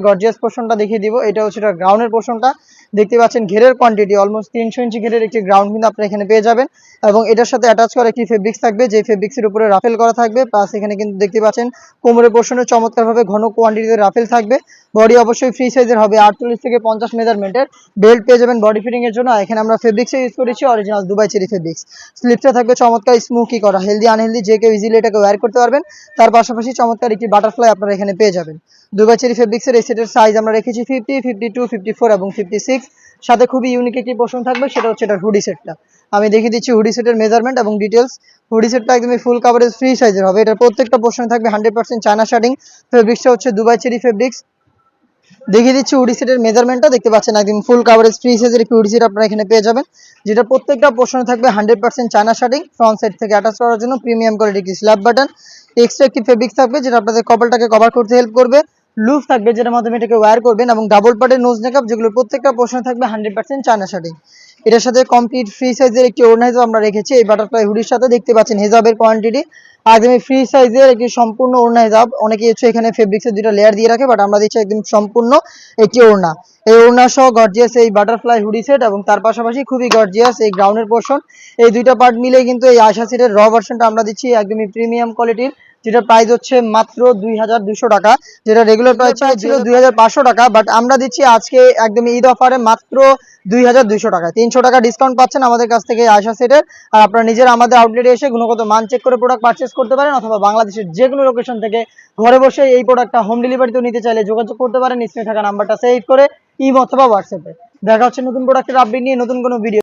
Gorgeous পোর্শনটা দেখিয়ে দিব। এটা হচ্ছে এটা গ্রাউন্ডের পোর্শনটা, দেখতে পাচ্ছেন ঘেরের কোয়ান্টিটি অলমোস্ট 300 ইঞ্চি ঘেরের একটি গ্রাউন্ড কিন্তু আপনারা এখানে পেয়ে যাবেন। এবং এটার সাথে অ্যাটাচ করা একটি ফেব্রিক্স থাকবে, যে ফেব্রিক্সের উপরে রাফেল করা থাকবে। প্লাস এখানে কিন্তু দেখতে পাচ্ছেন কোমরের পোর্শনে চমৎকারভাবে ঘন কোয়ান্টিটিতে রাফেল থাকবে। বডি অবশ্যই ফ্রি সাইজের হবে, 48 থেকে 50 মেজারমেন্টের। বেল্ট পেয়ে যাবেন বডি ফিটিং এর জন্য। এখানে আমরা ফেব্রিক্সে ইউজ করেছি অরিজিনাল দুবাই চেরি ফেব্রিক্স। স্লিপটা থাকবে চমৎকার স্মোকি করা, হেলদি আনহেলদি যে কেউ ইজিলি এটাকে ওয়্যার করতে পারবেন। তার পাশাপাশি চমৎকার একটি বাটারফ্লাই আপনারা এখানে পেয়ে যাবেন। দুবাই চেরি ফেব্রিক্সের এই সেটের সাইজ আমরা রেখেছি 50, 52, 54 এবং 56। সাথে খুবই ইউনিক একটি পোর্শন থাকবে, সেটা হচ্ছে এটা হুডি সেটটা। আমি দেখিয়ে দিচ্ছি হুডি সেটের মেজারমেন্ট এবং ডিটেলস। হুডি সেটটা একদমই ফুল কাভারেজ ফ্রি সাইজের হবে। এটার প্রত্যেকটা পোর্শনে থাকবে 100% চায়না শার্টিং। ফেব্রিক্সটা হচ্ছে দুবাই চেরি ফেব্রিক্স। দেখিয়ে দিচ্ছি হুডি সেটের মেজারমেন্টটা, দেখতে পাচ্ছেন একদম ফুল কাভারেজ ফ্রি সাইজের একটি হুডি সেট আপনারা এখানে পেয়ে যাবেন, যেটা প্রত্যেকটা পোর্শনে থাকবে 100% চায়না শার্টিং। ফ্রন্ট সাইড থেকে অ্যাটাচ করার জন্য প্রিমিয়াম কোয়ালিটি একটি স্ল্যাব বাটন। এক্সট্রা একটি ফেব্রিক্স থাকবে যেটা আপনাদের কপালটাকে কভার করতে হেল্প করবে। লুপ থাকবে যেটার মাধ্যমে এটাকে ওয়্যার করবেন, এবং ডাবল পার্টের নোজ মেকআপ, যেগুলো প্রত্যেকটা পোর্শনে থাকবে 100% চায়না শার্টিং। এটার সাথে কমপ্লিট ফ্রি সাইজের একটি ওড়না হিসাব আমরা রেখেছি এই বাটারফ্লাই হুডির সাথে। দেখতে পাচ্ছেন হেজাবের কোয়ান্টিটি একদমই ফ্রি সাইজের একটি সম্পূর্ণ ওড়না হিসাব। অনেকেই হচ্ছে এখানে ফেব্রিক্সের দুটো লেয়ার দিয়ে রাখে, বাট আমরা দিচ্ছি একদম সম্পূর্ণ একটি ওড়না। এই ওড়না সহ গর্জিয়াস এই বাটারফ্লাই হুডি সেট, এবং তার পাশাপাশি খুবই গর্জিয়াস এই গ্রাউন্ডের পোর্শন। এই দুইটা পার্ট মিলে কিন্তু এই আয়শা সেটের র ভার্সনটা আমরা দিচ্ছি একদমই প্রিমিয়াম কোয়ালিটির, যেটা প্রাইস হচ্ছে মাত্র 2200 টাকা। যেটা রেগুলার প্রাইস ছিল 2500 টাকা, বাট আমরা দিচ্ছি আজকে একদমই ঈদ অফারে মাত্র 2200 টাকা। 300 টাকা ডিসকাউন্ট পাচ্ছেন আমাদের কাছ থেকে আয়শা সেটের। আর আপনারা নিজের আমাদের আউটলেটে এসে গুণগত মান চেক করে প্রোডাক্ট পারচেস করতে পারেন, অথবা বাংলাদেশের যে কোনো লোকেশন থেকে ঘরে বসে এই প্রোডাক্টটা হোম ডেলিভারিতেও নিতে চাইলে যোগাযোগ করতে পারেন স্ক্রিনে থাকা নাম্বারটা সেভ করে, ইমো অথবা হোয়াটসঅ্যাপে। দেখা হচ্ছে নতুন প্রোডাক্টের আপডেট নিয়ে নতুন কোনো ভিডিও।